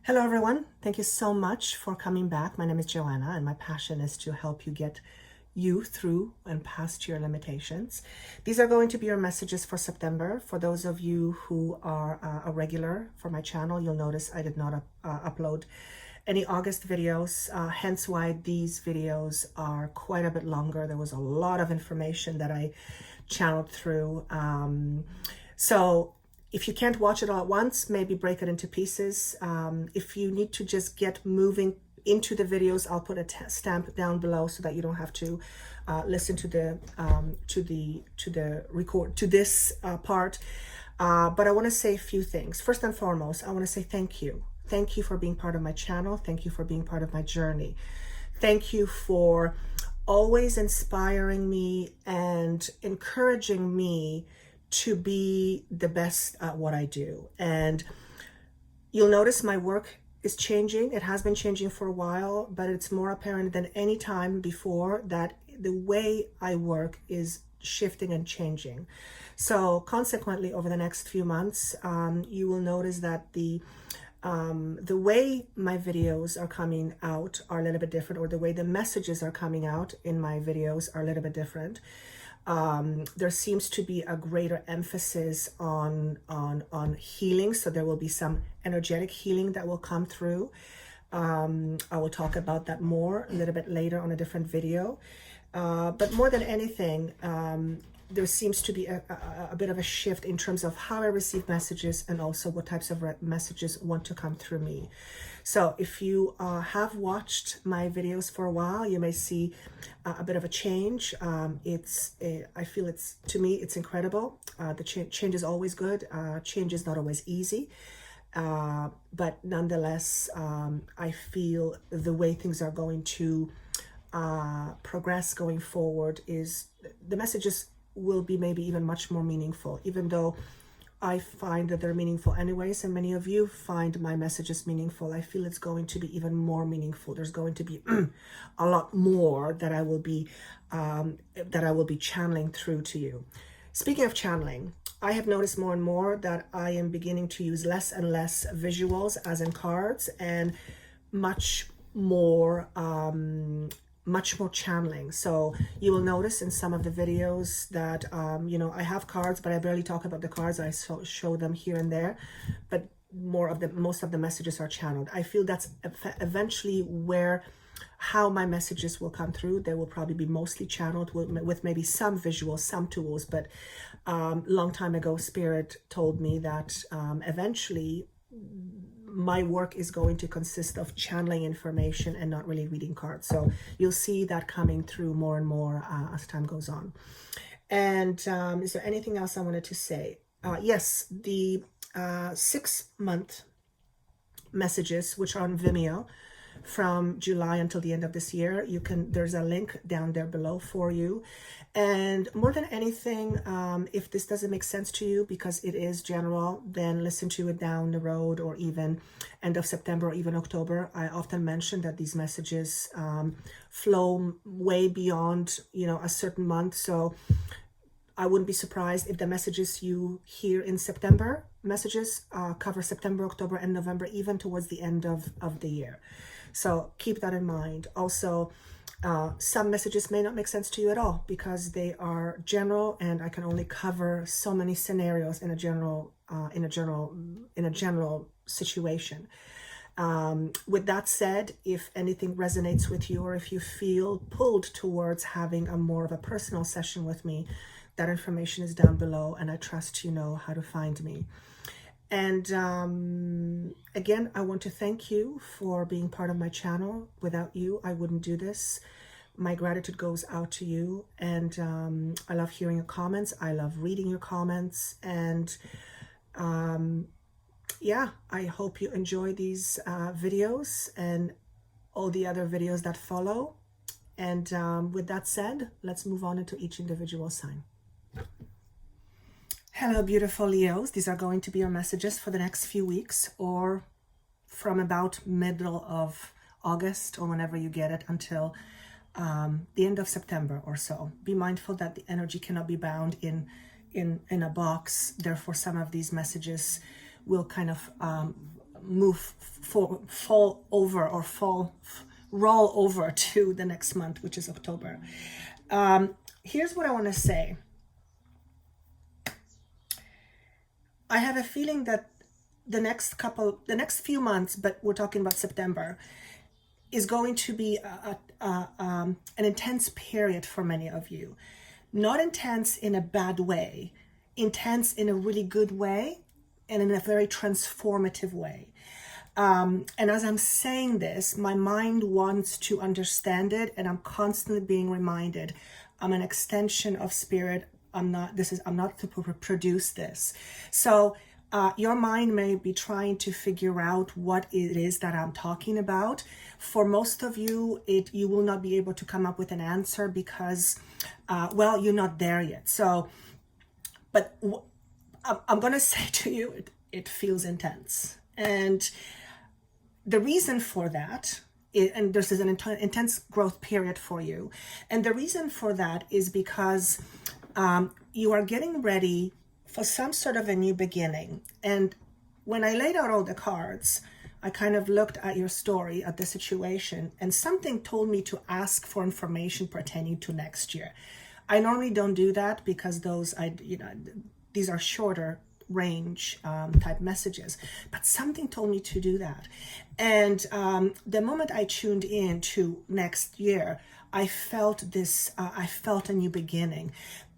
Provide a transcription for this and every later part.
Hello everyone, thank you so much for coming back. My name is Joanna and my passion is to help you get you through and past your limitations. These are going to be your messages for September. For those of you who are a regular for my channel, you'll notice I did not upload any August videos, hence why these videos are quite a bit longer. There was a lot of information that I channeled through. So if you can't watch it all at once, maybe break it into pieces. If you need to just get moving into the videos, I'll put a stamp down below so that you don't have to listen to the record to this part. But I want to say a few things. First and foremost, I want to say thank you. Thank you for being part of my channel. Thank you for being part of my journey. Thank you for always inspiring me and encouraging me to be the best at what I do. And you'll notice my work is changing. It has been changing for a while, but it's more apparent than any time before that the way I work is shifting and changing. So consequently, over the next few months, you will notice that the way my videos are coming out are a little bit different, or the way the messages are coming out in my videos are a little bit different. There seems to be a greater emphasis on healing, so there will be some energetic healing that will come through. I will talk about that more a little bit later on a different video. But more than anything, there seems to be a bit of a shift in terms of how I receive messages and also what types of messages want to come through me. So if you have watched my videos for a while, you may see a bit of a change. I feel to me, it's incredible. The change is always good. Change is not always easy. But nonetheless, I feel the way things are going to progress going forward is the messages will be maybe even much more meaningful, even though I find that they're meaningful anyways, and many of you find my messages meaningful. I feel it's going to be even more meaningful. There's going to be a lot more that I will be channeling through to you. Speaking of channeling, I have noticed more and more that I am beginning to use less and less visuals, as in cards, and much more channeling. So you will notice in some of the videos that I have cards, but I barely talk about the cards. I show them here and there, but most of the messages are channeled. I feel that's eventually how my messages will come through. They will probably be mostly channeled with maybe some visuals, some tools, but long time ago Spirit told me that eventually my work is going to consist of channeling information and not really reading cards. So you'll see that coming through more and more as time goes on. And is there anything else I wanted to say? Yes, the 6-month messages, which are on Vimeo from July until the end of this year, there's a link down there below for you. And more than anything, if this doesn't make sense to you because it is general, then listen to it down the road, or even end of September or even October. I often mention that these messages flow way beyond a certain month. So I wouldn't be surprised if the messages you hear in September cover September, October, and November, even towards the end of the year. So keep that in mind. Also, some messages may not make sense to you at all because they are general, and I can only cover so many scenarios in a general situation. With that said, if anything resonates with you, or if you feel pulled towards having more of a personal session with me, that information is down below, and I trust you know how to find me. And again, I want to thank you for being part of my channel. Without you, I wouldn't do this. My gratitude goes out to you, and I love hearing your comments. I love reading your comments, and yeah, I hope you enjoy these videos and all the other videos that follow. And with that said, let's move on into each individual sign. Hello, beautiful Leos. These are going to be your messages for the next few weeks, or from about middle of August, or whenever you get it, until the end of September or so. Be mindful that the energy cannot be bound in a box. Therefore, some of these messages will kind of roll over to the next month, which is October. Here's what I want to say. I have a feeling that the next few months, but we're talking about September, is going to be an intense period for many of you. Not intense in a bad way, intense in a really good way and in a very transformative way. And as I'm saying this, my mind wants to understand it, and I'm constantly being reminded I'm an extension of spirit. I'm not to produce this. So your mind may be trying to figure out what it is that I'm talking about. For most of you, you will not be able to come up with an answer because, you're not there yet. So, but I'm going to say to you, it feels intense. And the reason for that, and this is an intense growth period for you. And the reason for that is because you are getting ready for some sort of a new beginning. And when I laid out all the cards, I kind of looked at your story, at the situation, and something told me to ask for information pertaining to next year. I normally don't do that because these are shorter range type messages, but something told me to do that. And the moment I tuned in to next year, I felt a new beginning.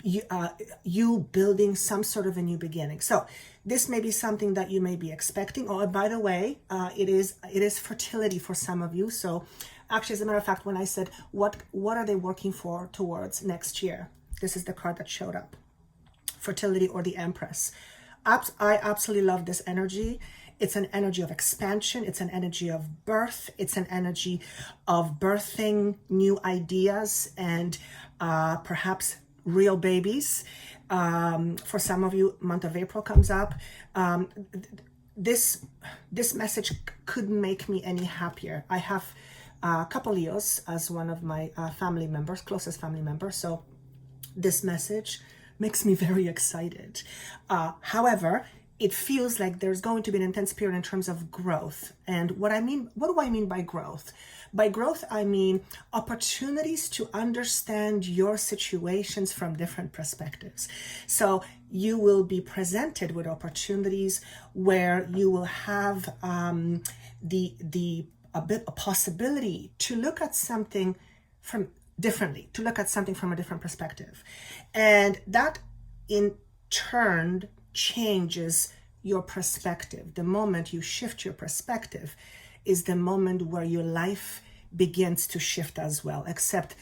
You building some sort of a new beginning. So this may be something that you may be expecting. Oh, and by the way, it is fertility for some of you. So actually, as a matter of fact, when I said what are they working for towards next year, this is the card that showed up: fertility or the Empress. I absolutely love this energy. It's an energy of expansion. It's an energy of birth. It's an energy of birthing new ideas and perhaps real babies. For some of you, month of April comes up. This message couldn't make me any happier. I have a couple Leos as one of my family members, closest family members. So this message makes me very excited. However, it feels like there's going to be an intense period in terms of growth. And what do I mean by growth? By growth, I mean opportunities to understand your situations from different perspectives. So you will be presented with opportunities where you will have a possibility to look at something from a different perspective. And that in turn changes your perspective. The moment you shift your perspective is the moment where your life begins to shift as well, except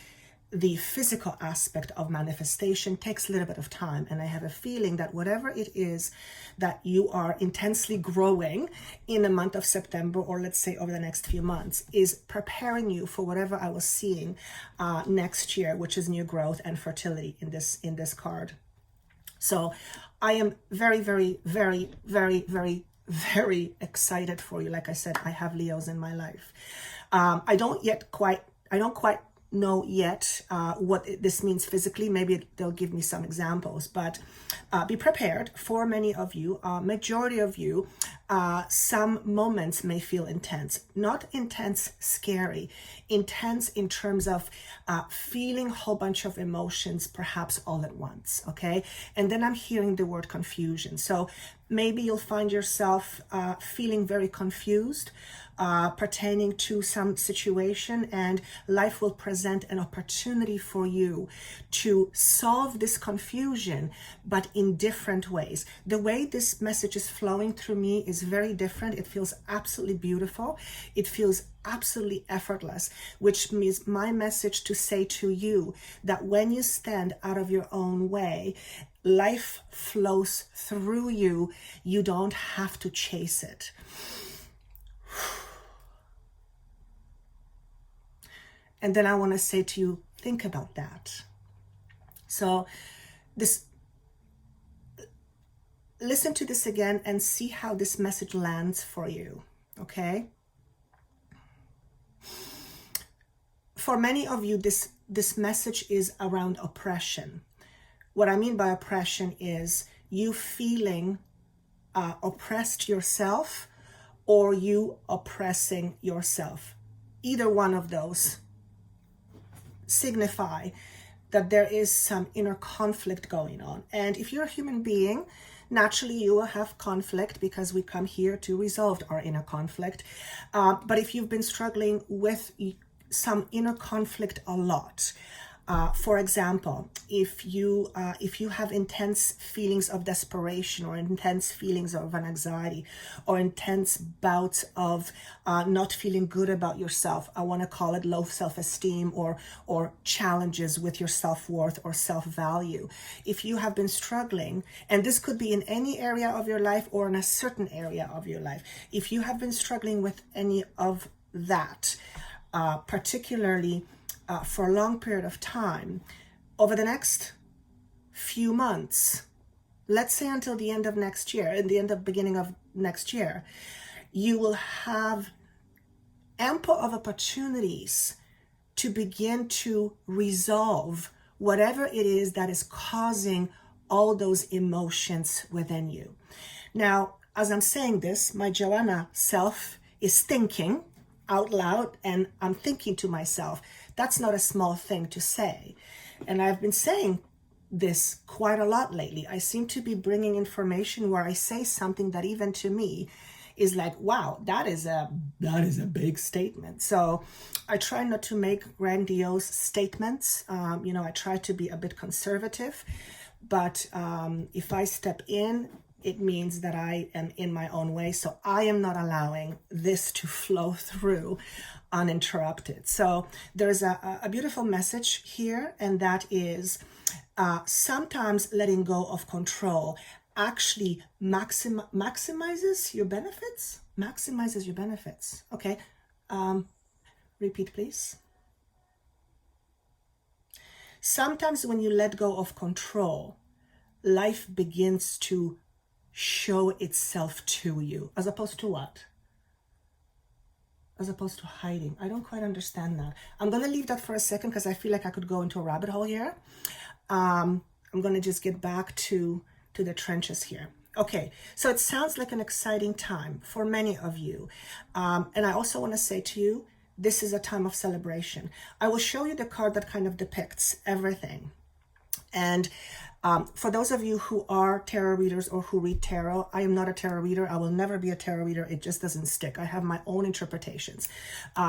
the physical aspect of manifestation takes a little bit of time. And I have a feeling that whatever it is that you are intensely growing in the month of September, or let's say over the next few months, is preparing you for whatever I was seeing next year, which is new growth and fertility in this card. So I am very, very, very, very, very, very excited for you. Like I said, I have Leos in my life. I don't quite know yet what this means physically. Maybe they'll give me some examples, but be prepared. For many of you, majority of you, some moments may feel intense. Not intense scary, intense in terms of feeling a whole bunch of emotions perhaps all at once, okay? And then I'm hearing the word confusion. So maybe you'll find yourself feeling very confused pertaining to some situation, and life will present an opportunity for you to solve this confusion, but in different ways. The way this message is flowing through me is very different. It feels absolutely beautiful. It feels absolutely effortless, which means my message to say to you that when you stand out of your own way, life flows through you. You don't have to chase it. And then I want to say to you, think about that. So listen to this again and see how this message lands for you, okay? For many of you, this message is around oppression. What I mean by oppression is you feeling oppressed yourself, or you oppressing yourself. Either one of those signify that there is some inner conflict going on. And if you're a human being, naturally you will have conflict because we come here to resolve our inner conflict. But if you've been struggling with some inner conflict a lot, for example, if you have intense feelings of desperation or intense feelings of anxiety or intense bouts of not feeling good about yourself, I want to call it low self-esteem or challenges with your self-worth or self-value. If you have been struggling, and this could be in any area of your life or in a certain area of your life, if you have been struggling with any of that, particularly for a long period of time, over the next few months, let's say until the end of next year, beginning of next year, you will have ample of opportunities to begin to resolve whatever it is that is causing all those emotions within you. Now, as I'm saying this, my Joanna self is thinking out loud, and I'm thinking to myself, that's not a small thing to say. And I've been saying this quite a lot lately. I seem to be bringing information where I say something that even to me is like, wow, that is a big statement. So I try not to make grandiose statements. I try to be a bit conservative, but if I step in, it means that I am in my own way. So I am not allowing this to flow through uninterrupted. So there's a beautiful message here, and that is sometimes letting go of control actually maximizes your benefits. Maximizes your benefits. Okay. Repeat, please. Sometimes when you let go of control, life begins to show itself to you, as opposed to what? As opposed to hiding. I don't quite understand that. I'm going to leave that for a second because I feel like I could go into a rabbit hole here. I'm going to just get back to the trenches here. Okay, so it sounds like an exciting time for many of you. And I also want to say to you, this is a time of celebration. I will show you the card that kind of depicts everything. And for those of you who are tarot readers or who read tarot, I am not a tarot reader. I will never be a tarot reader. It just doesn't stick. I have my own interpretations.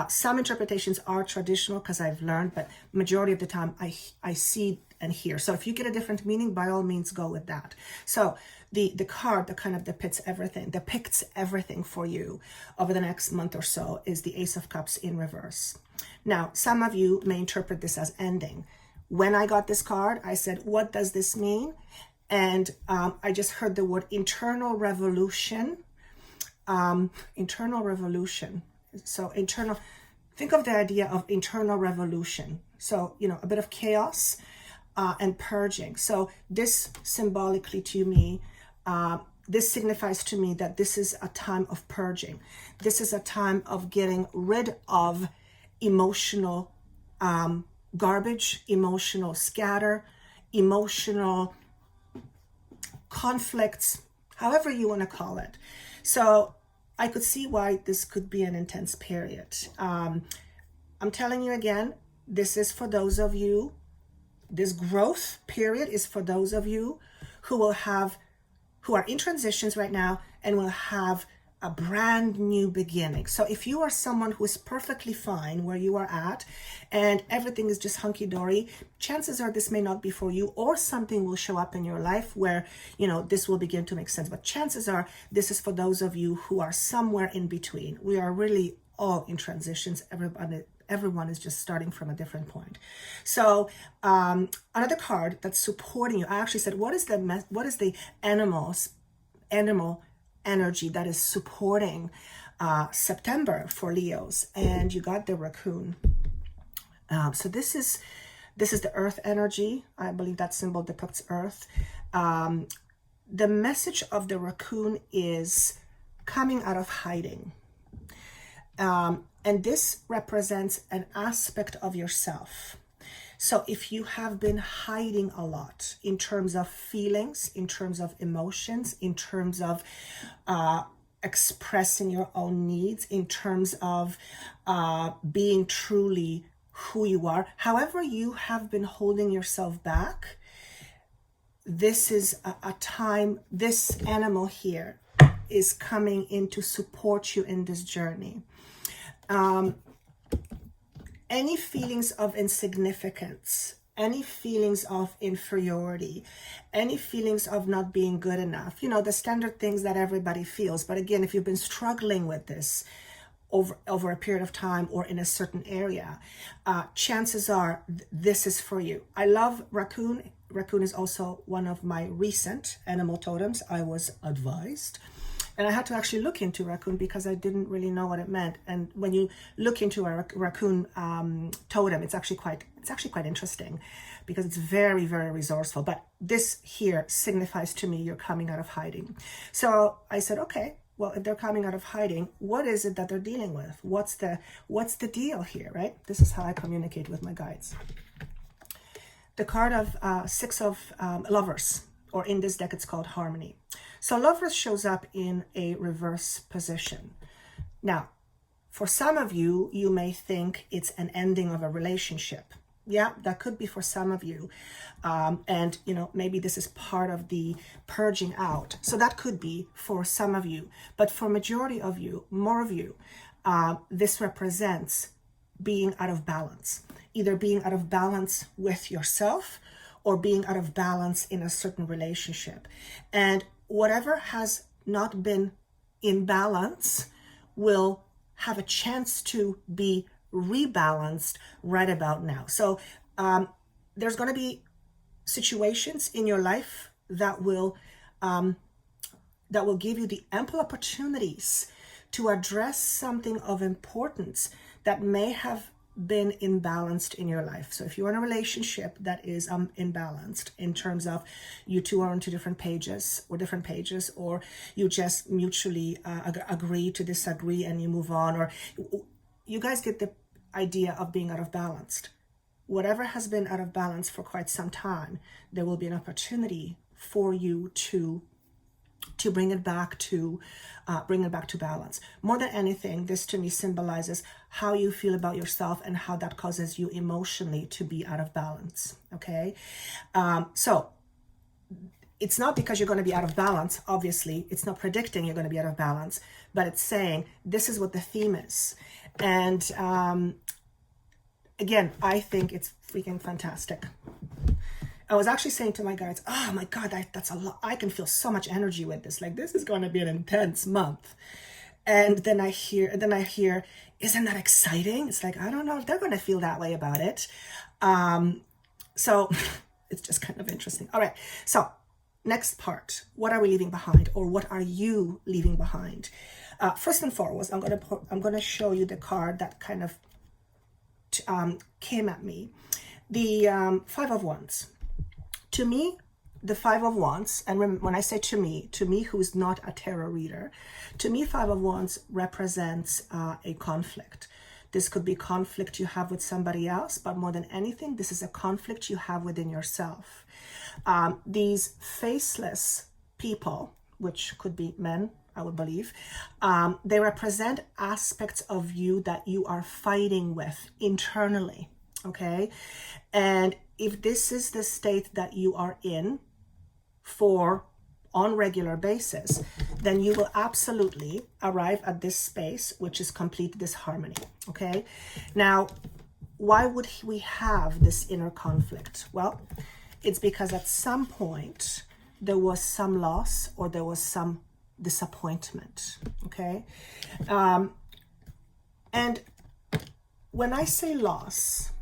Some interpretations are traditional because I've learned, but majority of the time I see and hear. So if you get a different meaning, by all means, go with that. So the card that kind of depicts everything for you over the next month or so is the Ace of Cups in reverse. Now, some of you may interpret this as ending. When I got this card, I said, what does this mean? And I just heard the word internal revolution. Internal revolution. So think of the idea of internal revolution. So, a bit of chaos and purging. So this symbolically to me, this signifies to me that this is a time of purging. This is a time of getting rid of emotional garbage, emotional scatter, emotional conflicts, however you want to call it. So I could see why this could be an intense period. I'm telling you again, this is for those of you, this growth period is for those of you who are in transitions right now and will have a brand new beginning. So if you are someone who is perfectly fine where you are at and everything is just hunky-dory, chances are this may not be for you, or something will show up in your life where, this will begin to make sense. But chances are this is for those of you who are somewhere in between. We are really all in transitions. Everyone is just starting from a different point. So another card that's supporting you, I actually said, what is the animal energy that is supporting September for Leos? And you got the raccoon. So this is the earth energy. I believe that symbol depicts earth. The message of the raccoon is coming out of hiding. And this represents an aspect of yourself. So if you have been hiding a lot in terms of feelings, in terms of emotions, in terms of expressing your own needs in terms of being truly who you are. However you have been holding yourself back, this is a time, this animal here is coming in to support you in this journey. Any feelings of insignificance, any feelings of inferiority, any feelings of not being good enough, you know, the standard things that everybody feels. But again, if you've been struggling with this over a period of time or in a certain area, chances are this is for you. I love raccoon. Raccoon is also one of my recent animal totems, I was advised. And I had to actually look into raccoon because I didn't really know what it meant. And when you look into a raccoon totem, it's actually quite interesting because it's very, very resourceful. But this here signifies to me you're coming out of hiding. So I said, okay, well, if they're coming out of hiding, what is it that they're dealing with? What's the deal here, right? This is how I communicate with my guides. The card of Six of Lovers, or in this deck, it's called Harmony. So Lovers shows up in a reverse position. Now, for some of you, you may think it's an ending of a relationship. Yeah, that could be for some of you. And, you know, maybe this is part of the purging out. So that could be for some of you. But for majority of you, more of you, this represents being out of balance. Either being out of balance with yourself or being out of balance in a certain relationship. And whatever has not been in balance will have a chance to be rebalanced right about now. So there's going to be situations in your life that will give you the ample opportunities to address something of importance that may have been imbalanced in your life. So if you're in a relationship that is imbalanced in terms of you two are on different pages, or you just mutually agree to disagree and you move on, or you guys get the idea of being out of balance. Whatever has been out of balance for quite some time, there will be an opportunity for you to bring it back to balance. More than anything, this to me symbolizes how you feel about yourself and how that causes you emotionally to be out of balance. Okay, so it's not because you're going to be out of balance. Obviously, it's not predicting you're going to be out of balance, but it's saying this is what the theme is. And again, I think it's freaking fantastic. I was actually saying to my guides, oh my God, that's a lot. I can feel so much energy with this. Like, this is going to be an intense month. And then I hear, isn't that exciting? It's like, I don't know if they're going to feel that way about it. So it's just kind of interesting. All right. So next part, what are we leaving behind, or what are you leaving behind? First and foremost, I'm going to show you the card that kind of came at me. The Five of Wands. To me, the Five of Wands, and when I say to me who's not a tarot reader, to me, Five of Wands represents a conflict. This could be conflict you have with somebody else, but more than anything, this is a conflict you have within yourself. These faceless people, which could be men, I would believe, they represent aspects of you that you are fighting with internally, okay? And if this is the state that you are in on regular basis, then you will absolutely arrive at this space, which is complete disharmony, okay? Now, why would we have this inner conflict? Well, it's because at some point there was some loss or there was some disappointment, okay? And when I say loss,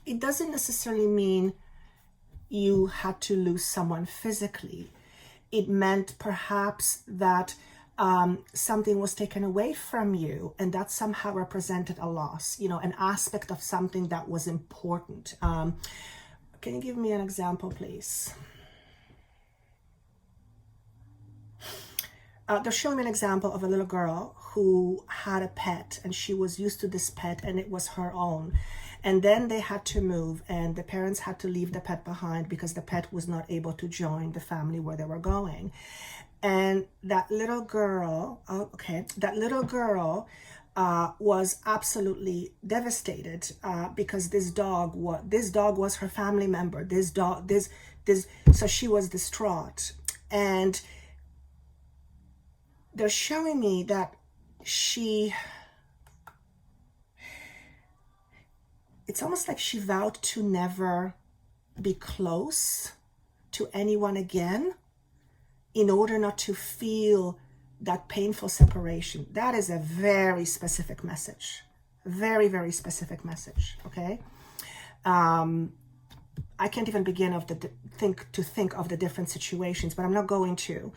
it doesn't necessarily mean you had to lose someone physically. It meant perhaps that something was taken away from you, and that somehow represented a loss, an aspect of something that was important. Can you give me an example, please? They're showing me an example of a little girl who had a pet, and she was used to this pet and it was her own. And then they had to move, and the parents had to leave the pet behind because the pet was not able to join the family where they were going. And that little girl, that little girl was absolutely devastated because this dog was her family member. So she was distraught. And they're showing me that it's almost like she vowed to never be close to anyone again in order not to feel that painful separation. That is a very specific message. Very, very specific message, okay? I can't even begin to think of the different situations, but I'm not going to.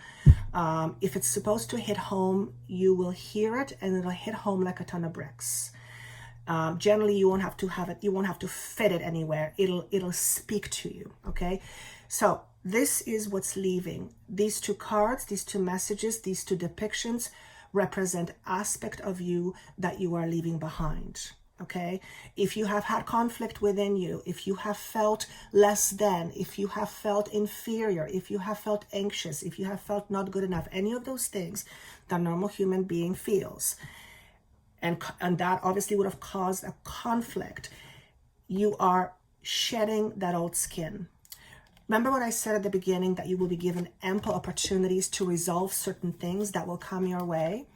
If it's supposed to hit home, you will hear it, and it'll hit home like a ton of bricks. Generally, you won't have to have it. You won't have to fit it anywhere. It'll speak to you. Okay, so this is what's leaving. These two cards, these two messages, these two depictions represent aspect of you that you are leaving behind. Okay, if you have had conflict within you, if you have felt less than, if you have felt inferior, if you have felt anxious, if you have felt not good enough, any of those things that a normal human being feels, and that obviously would have caused a conflict, you are shedding that old skin. Remember what I said at the beginning, that you will be given ample opportunities to resolve certain things that will come your way.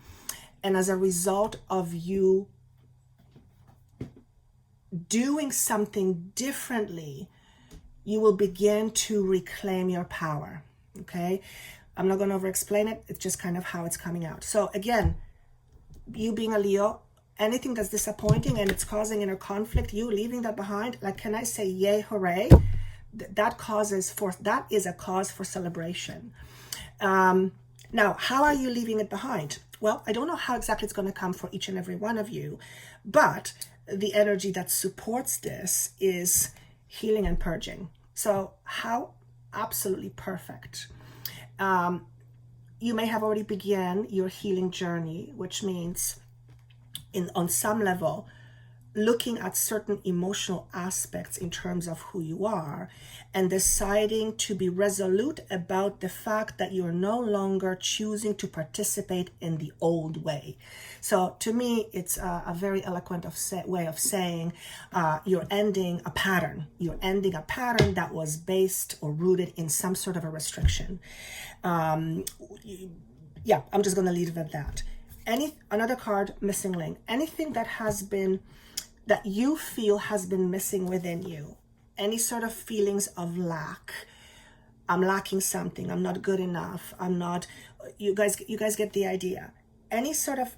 And as a result of you doing something differently, you will begin to reclaim your power. Okay, I'm not going to over explain it. It's just kind of how it's coming out. So again, you being a Leo, anything that's disappointing and it's causing inner conflict, you leaving that behind, like, can I say yay, hooray? That is a cause for celebration. Now, how are you leaving it behind? Well, I don't know how exactly it's going to come for each and every one of you, but the energy that supports this is healing and purging. So how absolutely perfect. You may have already begun your healing journey, which means on some level, looking at certain emotional aspects in terms of who you are and deciding to be resolute about the fact that you're no longer choosing to participate in the old way. So to me, it's a very eloquent way of saying you're ending a pattern. You're ending a pattern that was based or rooted in some sort of a restriction. I'm just going to leave it at that. Another card, missing link. Anything that you feel has been missing within you, any sort of feelings of lack. I'm lacking something. I'm not good enough. You guys get the idea. Any sort of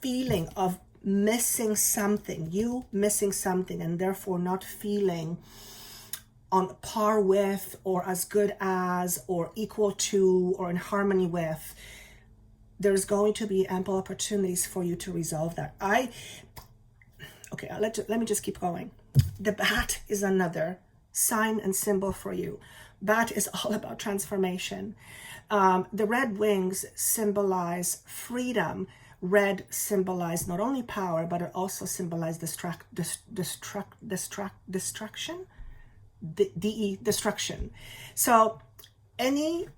feeling of missing something, you missing something, and therefore not feeling on par with, or as good as, or equal to, or in harmony with, there's going to be ample opportunities for you to resolve that. Let me just keep going. The bat is another sign and symbol for you. Bat is all about transformation. The red wings symbolize freedom. Red symbolize not only power, but it also symbolizes destruction. Destruction. So any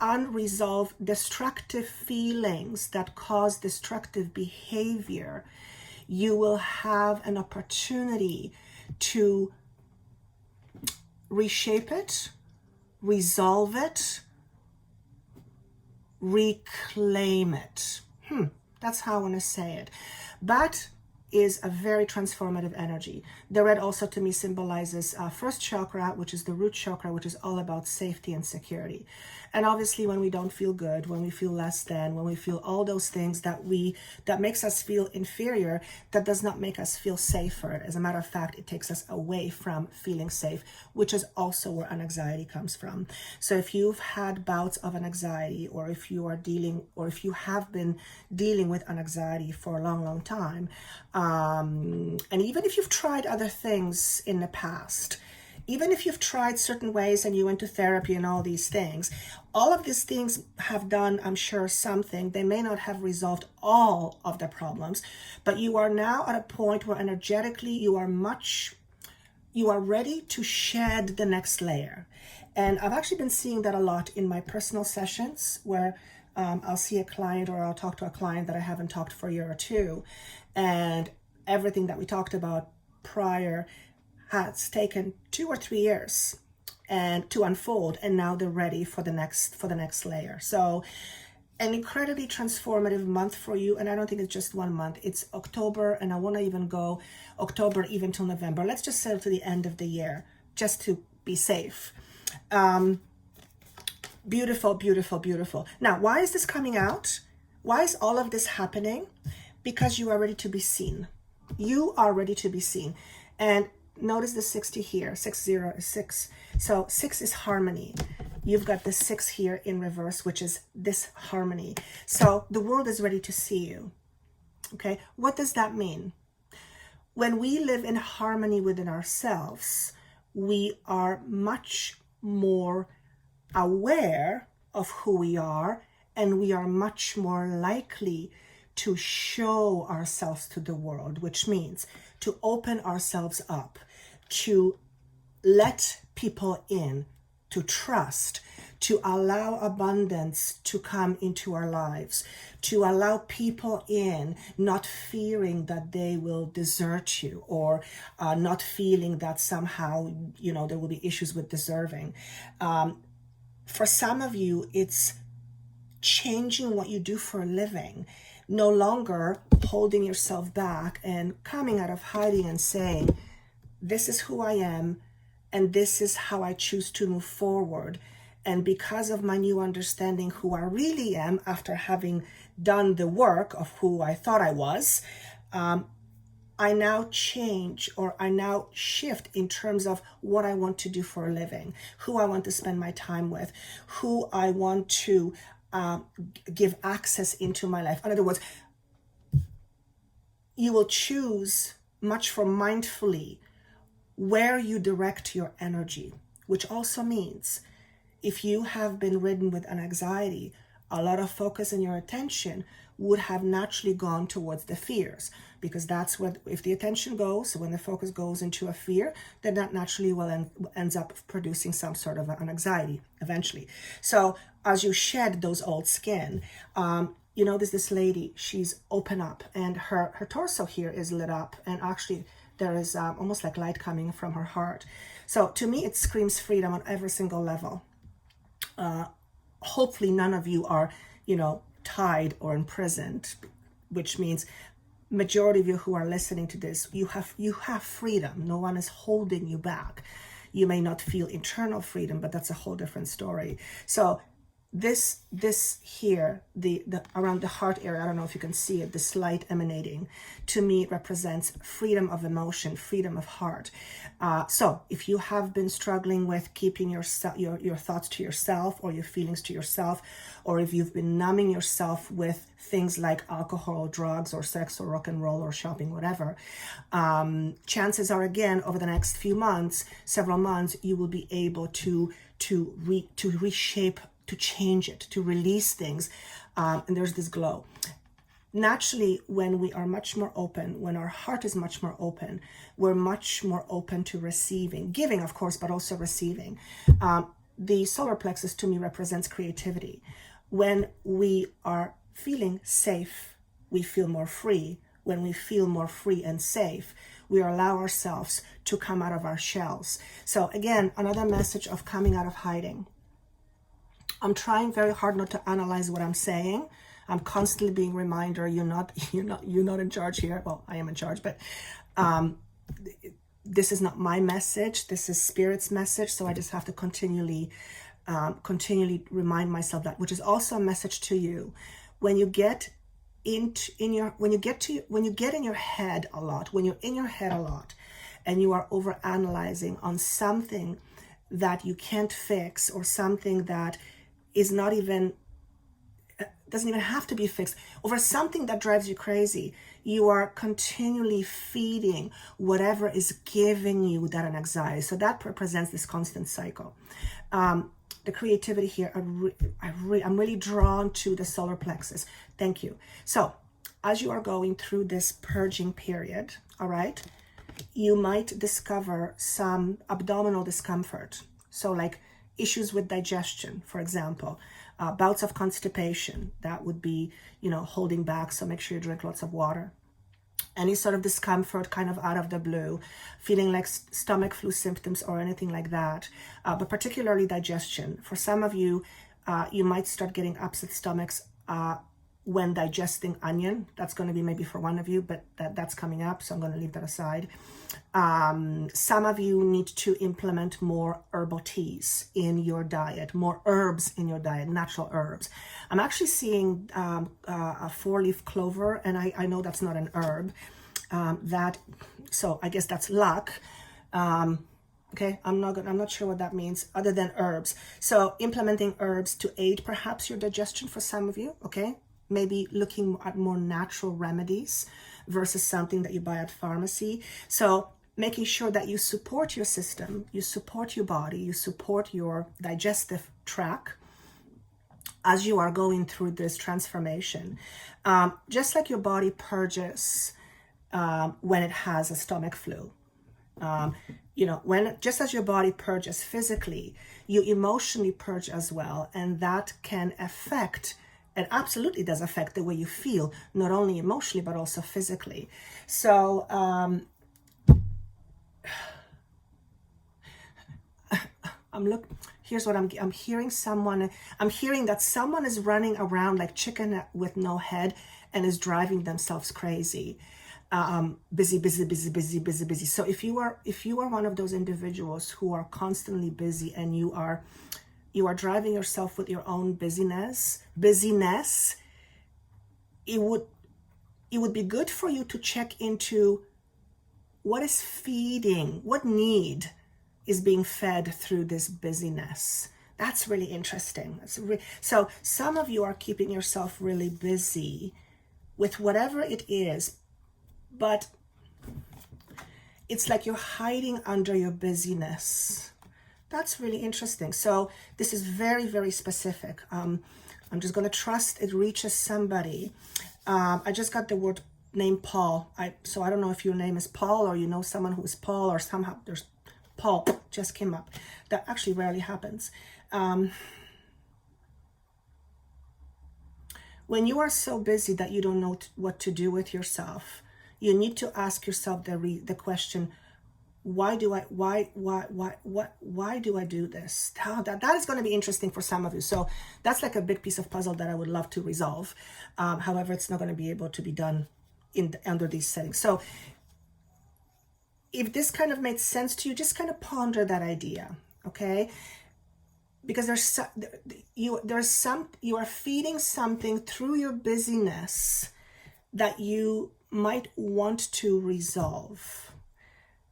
unresolved destructive feelings that cause destructive behavior, you will have an opportunity to reshape it, resolve it, reclaim it. That's how I want to say it. Bat is a very transformative energy. The red also to me symbolizes first chakra, which is the root chakra, which is all about safety and security. And obviously when we don't feel good, when we feel less than, when we feel all those things that makes us feel inferior, that does not make us feel safer. As a matter of fact, it takes us away from feeling safe, which is also where an anxiety comes from. So if you've had bouts of an anxiety, or if you have been dealing with an anxiety for a long, long time, and even if you've tried other things in the past, even if you've tried certain ways and you went to therapy and all these things, all of these things have done, I'm sure, something. They may not have resolved all of the problems, but you are now at a point where energetically you are ready to shed the next layer. And I've actually been seeing that a lot in my personal sessions where I'll see a client or I'll talk to a client that I haven't talked for a year or two. And everything that we talked about prior has taken 2 or 3 years and to unfold, and now they're ready for the next layer. So an incredibly transformative month for you, and I don't think it's just 1 month. It's October, and I want to even go October even till November. Let's just settle to the end of the year just to be safe. Beautiful, beautiful, beautiful. Now, why is this coming out? Why is all of this happening? Because you are ready to be seen. You are ready to be seen. And notice the 60 here. 60 is 6. So 6 is harmony. You've got the 6 here in reverse, which is this harmony. So the world is ready to see you. Okay, what does that mean? When we live in harmony within ourselves, we are much more aware of who we are, and we are much more likely to show ourselves to the world, which means to open ourselves up, to let people in, to trust, to allow abundance to come into our lives, to allow people in, not fearing that they will desert you, or not feeling that somehow, there will be issues with deserving. For some of you, it's changing what you do for a living, no longer holding yourself back and coming out of hiding and saying, this is who I am, and this is how I choose to move forward. And because of my new understanding who I really am after having done the work of who I thought I was, I now change, or I now shift in terms of what I want to do for a living, who I want to spend my time with, who I want to give access into my life. In other words, you will choose much more mindfully where you direct your energy, which also means if you have been ridden with an anxiety, a lot of focus and your attention would have naturally gone towards the fears, because that's what, if the attention goes, when the focus goes into a fear, then that naturally ends up producing some sort of an anxiety eventually. So as you shed those old skin, there's this lady, she's open up, and her torso here is lit up, and actually there is almost like light coming from her heart. So to me, it screams freedom on every single level. Hopefully none of you are, tied or imprisoned, which means majority of you who are listening to this, you have freedom. No one is holding you back. You may not feel internal freedom, but that's a whole different story. So this here, the around the heart area, I don't know if you can see it, this light emanating, to me it represents freedom of emotion, freedom of heart. So if you have been struggling with keeping your thoughts to yourself, or your feelings to yourself, or if you've been numbing yourself with things like alcohol, drugs, or sex, or rock and roll, or shopping, whatever, chances are, again, over the next several months, you will be able to reshape, to change it, to release things, and there's this glow. Naturally, when we are much more open, when our heart is much more open, we're much more open to receiving, giving, of course, but also receiving. The solar plexus to me represents creativity. When we are feeling safe, we feel more free. When we feel more free and safe, we allow ourselves to come out of our shells. So again, another message of coming out of hiding. I'm trying very hard not to analyze what I'm saying. I'm constantly being reminder, you're not in charge here. Well, I am in charge, but this is not my message. This is Spirit's message. So I just have to continually remind myself that, which is also a message to you. When you get in your head a lot, and you are over analyzing on something that you can't fix, or something that is not even, doesn't even have to be fixed, over something that drives you crazy, you are continually feeding whatever is giving you that anxiety. So that represents this constant cycle. The creativity here, I'm really drawn to the solar plexus. Thank you. So as you are going through this purging period, all right, you might discover some abdominal discomfort. So like issues with digestion, for example, bouts of constipation, that would be, holding back. So make sure you drink lots of water. Any sort of discomfort kind of out of the blue, feeling like stomach flu symptoms or anything like that, but particularly digestion. For some of you, you might start getting upset stomachs when digesting onion. That's going to be maybe for one of you, but that's coming up, so I'm going to leave that aside. Some of you need to implement more herbal teas in your diet, more herbs in your diet, natural herbs. I'm actually seeing a 4-leaf clover, and I know that's not an herb. So I guess that's luck. Okay, I'm not sure what that means other than herbs. So implementing herbs to aid perhaps your digestion for some of you, okay? Maybe looking at more natural remedies versus something that you buy at pharmacy. So making sure that you support your system, you support your body, you support your digestive tract as you are going through this transformation. Just like your body purges when it has a stomach flu. Just as your body purges physically, you emotionally purge as well, and that can affect, it absolutely does affect the way you feel, not only emotionally but also physically. So here's what I'm hearing. I'm hearing that someone is running around like chicken with no head and is driving themselves crazy. Busy. So if you are one of those individuals who are constantly busy and you are driving yourself with your own busyness, it would be good for you to check into what is feeding, what need is being fed through this busyness. That's really interesting. So some of you are keeping yourself really busy with whatever it is, but it's like you're hiding under your busyness. That's really interesting. So this is very, very specific. I'm just going to trust it reaches somebody. I just got the word name Paul. So I don't know if your name is Paul or you know someone who is Paul, or somehow there's Paul just came up. That actually rarely happens. When you are so busy that you don't know what to do with yourself, you need to ask yourself the question, why do I do this? That is going to be interesting for some of you. So that's like a big piece of puzzle that I would love to resolve. However, it's not going to be able to be done under these settings. So if this kind of made sense to you, just kind of ponder that idea, okay? Because you are feeding something through your busyness that you might want to resolve,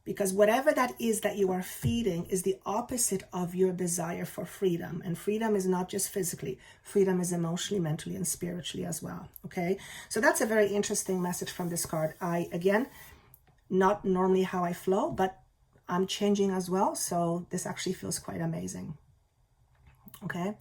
because whatever that is that you are feeding is the opposite of your desire for freedom. And freedom is not just physically, freedom is emotionally, mentally, and spiritually as well. Okay, so that's a very interesting message from this card. Again, not normally how I flow, but I'm changing as well, so this actually feels quite amazing. Okay,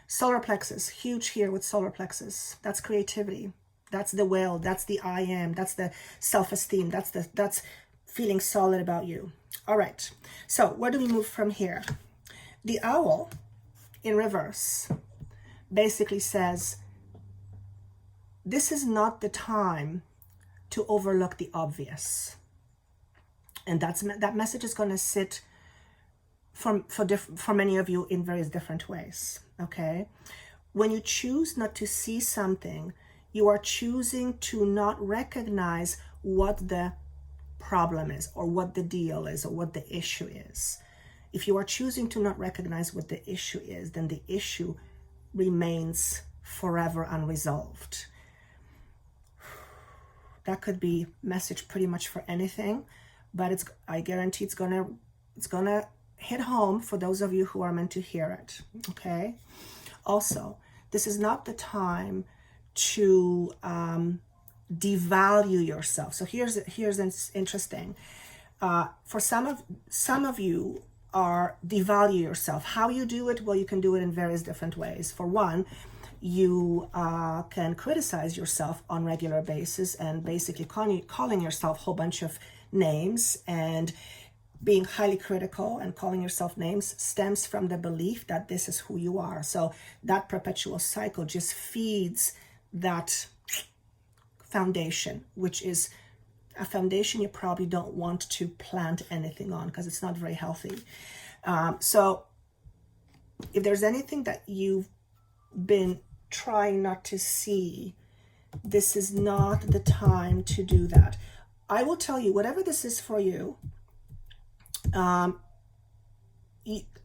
solar plexus, huge here with solar plexus. That's creativity. That's the will, that's the I am, that's the self-esteem, that's feeling solid about you. All right, so where do we move from here? The owl in reverse basically says, this is not the time to overlook the obvious. And that message is going to sit for many of you in various different ways, okay? When you choose not to see something, you are choosing to not recognize what the problem is, or what the deal is, or what the issue is. If you are choosing to not recognize what the issue is, then the issue remains forever unresolved. That could be message pretty much for anything, but I guarantee it's gonna hit home for those of you who are meant to hear it. Okay. Also, this is not the time to devalue yourself. So here's interesting. For some of you are devalue yourself. How you do it? Well, you can do it in various different ways. For one, you can criticize yourself on a regular basis and basically calling yourself a whole bunch of names and being highly critical and calling yourself names stems from the belief that this is who you are. So that perpetual cycle just feeds that foundation, which is a foundation you probably don't want to plant anything on because it's not very healthy. So if there's anything that you've been trying not to see, this is not the time to do that. I will tell you, whatever this is for you, the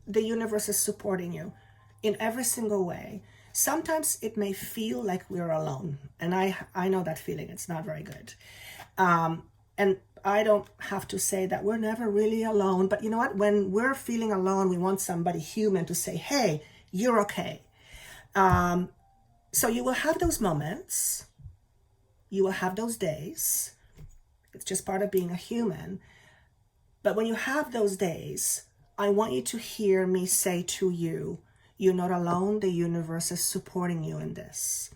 universe is supporting you in every single way. Sometimes it may feel like we're alone, and I know that feeling. It's not very good. And I don't have to say that we're never really alone, but you know what? When we're feeling alone, we want somebody human to say, hey, you're okay. So you will have those moments. You will have those days. It's just part of being a human. But when you have those days, I want you to hear me say to you, you're not alone. The universe is supporting you in this.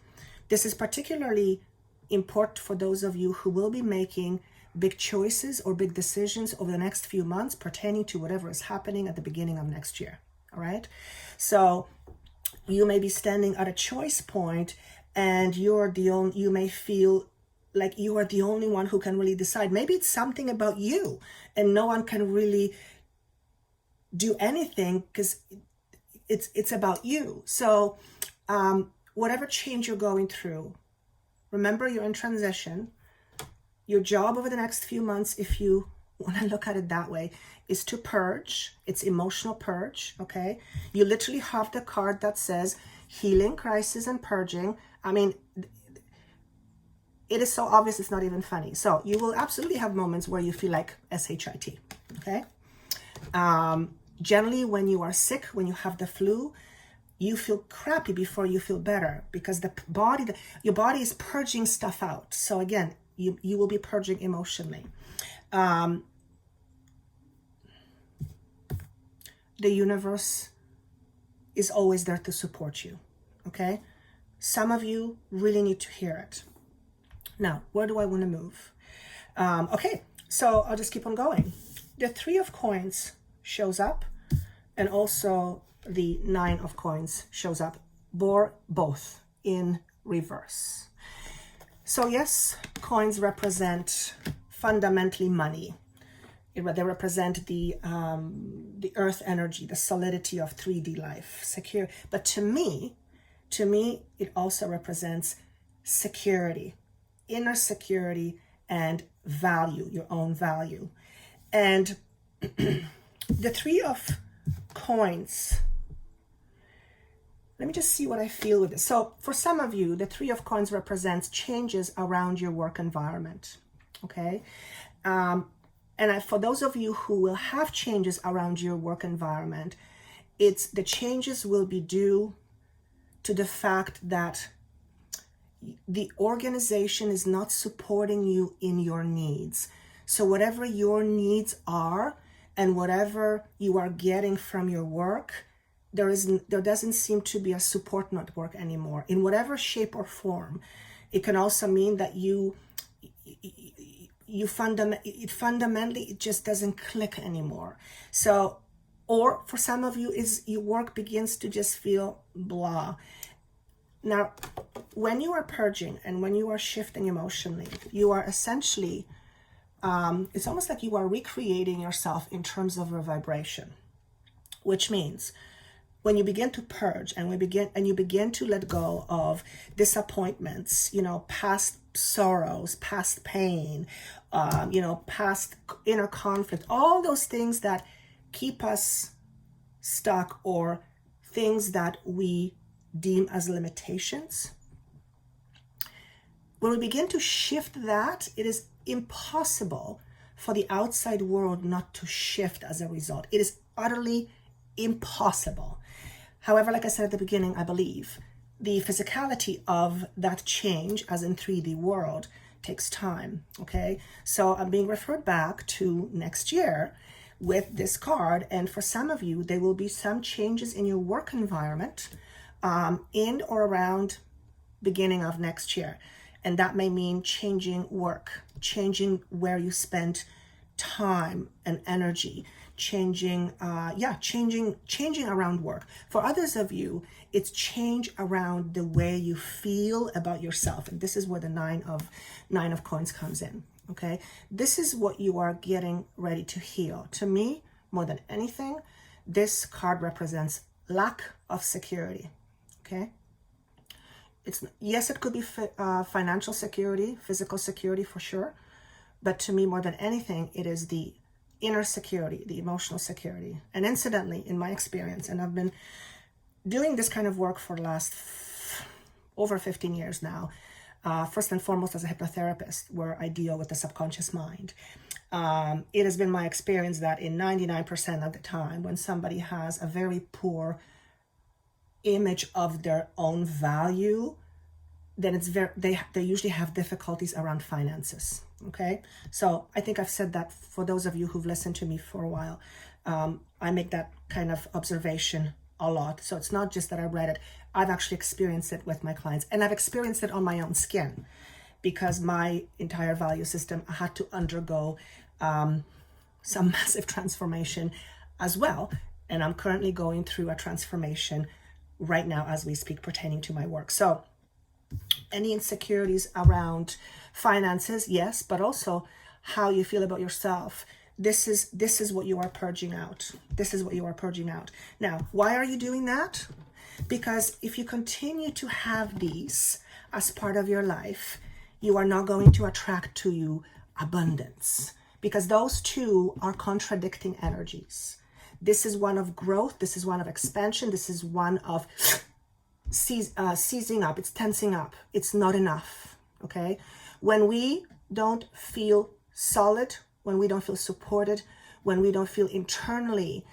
This is particularly important for those of you who will be making big choices or big decisions over the next few months pertaining to whatever is happening at the beginning of next year. All right. So you may be standing at a choice point and you may feel like you are the only one who can really decide. Maybe it's something about you and no one can really do anything because it's about you. So whatever change you're going through, remember you're in transition. Your job over the next few months, if you want to look at it that way, is to purge. It's emotional purge, okay? You literally have the card that says healing, crisis, and purging. I mean, it is so obvious it's not even funny. So you will absolutely have moments where you feel like SHIT, okay? Generally, when you are sick, when you have the flu, you feel crappy before you feel better because your body is purging stuff out. So again, you will be purging emotionally. The universe is always there to support you, okay? Some of you really need to hear it. Now, where do I want to move? Okay, so I'll just keep on going. The 3 of coins shows up, and also the 9 of coins shows up, both in reverse. So yes, coins represent fundamentally money. They represent the earth energy, the solidity of 3D life, secure. But to me, it also represents security, inner security and value, your own value. And the 3 of coins, let me just see what I feel with this. So for some of you, the 3 of coins represents changes around your work environment, okay? For those of you who will have changes around your work environment, the changes will be due to the fact that the organization is not supporting you in your needs. So whatever your needs are and whatever you are getting from your work, there doesn't seem to be a support network anymore in whatever shape or form. It can also mean that fundamentally it just doesn't click anymore. So, or for some of you, your work begins to just feel blah. Now, when you are purging and when you are shifting emotionally, you are essentially, it's almost like you are recreating yourself in terms of your vibration, which means when you begin to purge and you begin to let go of disappointments, past sorrows, past pain, past inner conflict, all those things that keep us stuck or things that we deem as limitations. When we begin to shift that, it is impossible for the outside world not to shift as a result. It is utterly impossible. However, like I said at the beginning, I believe the physicality of that change, as in 3D world, takes time, okay? So I'm being referred back to next year with this card, and for some of you, there will be some changes in your work environment in or around beginning of next year. And that may mean changing work, changing where you spend time and energy changing around work. For others of you, it's change around the way you feel about yourself. And this is where the nine of coins comes in. Okay, this is what you are getting ready to heal. To me, more than anything, this card represents lack of security. Okay, yes, it could be financial security, physical security for sure, but to me, more than anything, it is the inner security, the emotional security. And incidentally, in my experience, and I've been doing this kind of work for the last over 15 years now, first and foremost as a hypnotherapist, where I deal with the subconscious mind. It has been my experience that in 99% of the time, when somebody has a very poor image of their own value, then they usually have difficulties around finances. Okay, so I think I've said that for those of you who've listened to me for a while. I make that kind of observation a lot. So it's not just that I read it, I've actually experienced it with my clients, and I've experienced it on my own skin, because my entire value system had to undergo some massive transformation as well. And I'm currently going through a transformation right now as we speak pertaining to my work. So any insecurities around finances, yes, but also how you feel about yourself. This is what you are purging out. This is what you are purging out. Now, why are you doing that? Because if you continue to have these as part of your life, you are not going to attract to you abundance, because those two are contradicting energies. This is one of growth. This is one of expansion. This is one of seizing up. It's tensing up. It's not enough. Okay. When we don't feel solid, when we don't feel supported, when we don't feel internally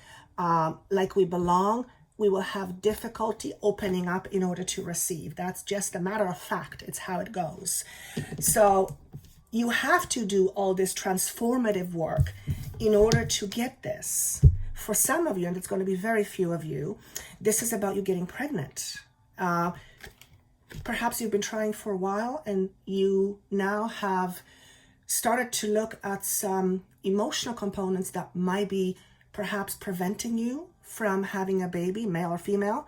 like we belong, we will have difficulty opening up in order to receive. That's just a matter of fact. It's how it goes. So you have to do all this transformative work in order to get this. For some of you, and it's going to be very few of you, this is about you getting pregnant. Perhaps you've been trying for a while and you now have started to look at some emotional components that might be perhaps preventing you from having a baby, male or female.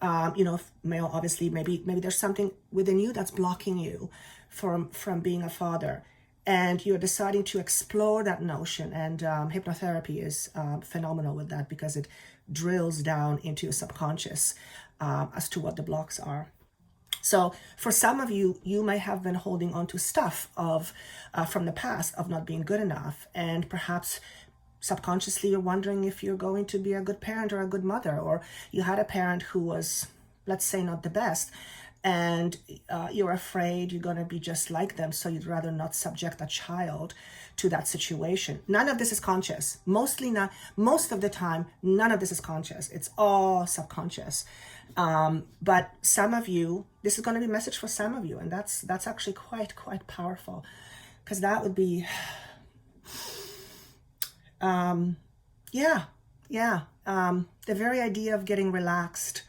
Male, obviously, maybe there's something within you that's blocking you from being a father. And you're deciding to explore that notion. And hypnotherapy is phenomenal with that, because it drills down into your subconscious as to what the blocks are. So for some of you, you may have been holding on to stuff from the past of not being good enough. And perhaps subconsciously you're wondering if you're going to be a good parent or a good mother, or you had a parent who was, let's say, not the best. And you're afraid you're going to be just like them, so you'd rather not subject a child to that situation. None of this is conscious. Mostly not. Most of the time, none of this is conscious. It's all subconscious. But some of you, this is going to be a message for some of you, and that's actually quite powerful, because that would be, the very idea of getting relaxed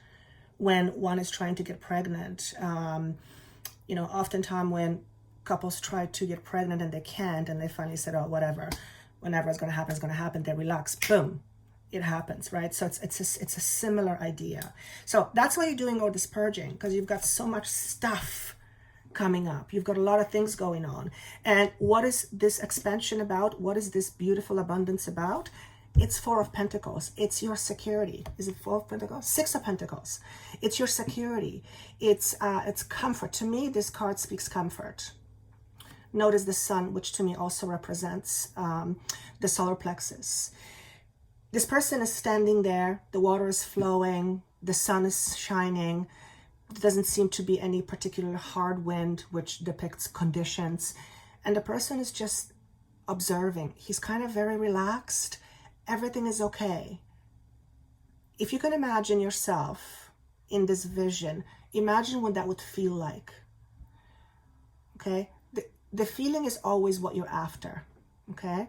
when one is trying to get pregnant. Oftentimes when couples try to get pregnant and they can't, and they finally said, oh, whatever, whenever it's going to happen, they relax, boom, it happens, right? So it's a similar idea. So that's why you're doing all this purging, because you've got so much stuff coming up. You've got a lot of things going on. And what is this expansion about? What is this beautiful abundance about? It's Four of Pentacles. It's your security. Is it Four of Pentacles? Six of Pentacles. It's your security. It's comfort. To me, this card speaks comfort. Notice the sun, which to me also represents the solar plexus. This person is standing there. The water is flowing. The sun is shining. There doesn't seem to be any particular hard wind, which depicts conditions. And the person is just observing. He's kind of very relaxed. Everything is okay. If you can imagine yourself in this vision, imagine what that would feel like. Okay? The feeling is always what you're after. Okay?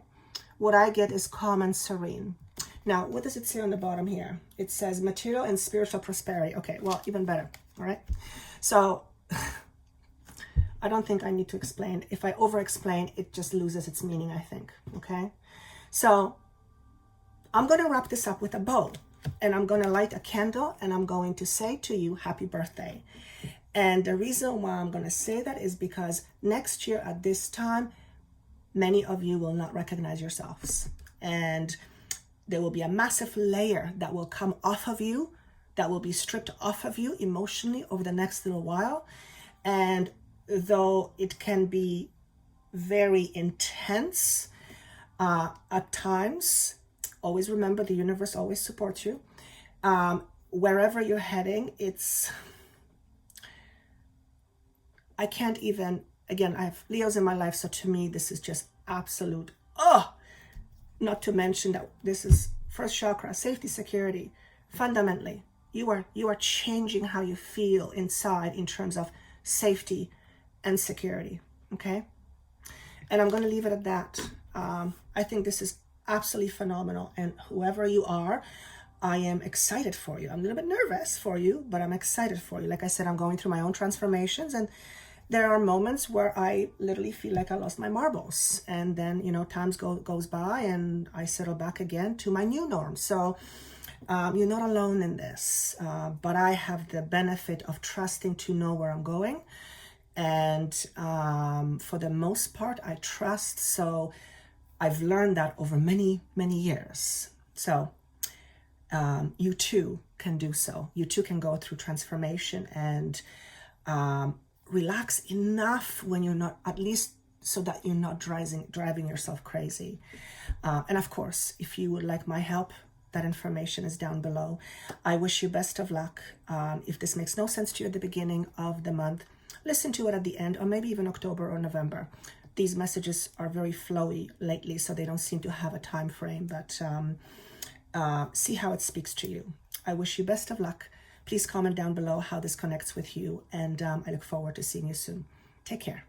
What I get is calm and serene. Now, what does it say on the bottom here? It says material and spiritual prosperity. Okay, well, even better. All right? So, I don't think I need to explain. If I over-explain, it just loses its meaning, I think, okay? So I'm going to wrap this up with a bow, and I'm going to light a candle, and I'm going to say to you, happy birthday. And the reason why I'm going to say that is because next year at this time, many of you will not recognize yourselves. And there will be a massive layer that will come off of you, that will be stripped off of you emotionally over the next little while. And though it can be very intense at times, always remember the universe always supports you. Wherever you're heading, I can't even, again, I have Leos in my life, so to me, this is just absolute, not to mention that this is first chakra, safety, security. Fundamentally, you are changing how you feel inside in terms of safety and security, okay? And I'm going to leave it at that. I think this is absolutely phenomenal, and whoever you are, I am excited for you. I'm a little bit nervous for you, but I'm excited for you. Like I said, I'm going through my own transformations, and there are moments where I literally feel like I lost my marbles, and then, you know, times goes by and I settle back again to my new norm. So you're not alone in this, but I have the benefit of trusting to know where I'm going. And for the most part, I trust. So I've learned that over many, many years. So you too can do so. You too can go through transformation and relax enough when you're not, at least so that you're not driving yourself crazy. And of course, if you would like my help, that information is down below. I wish you best of luck. If this makes no sense to you at the beginning of the month, listen to it at the end, or maybe even October or November. These messages are very flowy lately, so they don't seem to have a time frame, but see how it speaks to you. I wish you best of luck. Please comment down below how this connects with you, and I look forward to seeing you soon. Take care.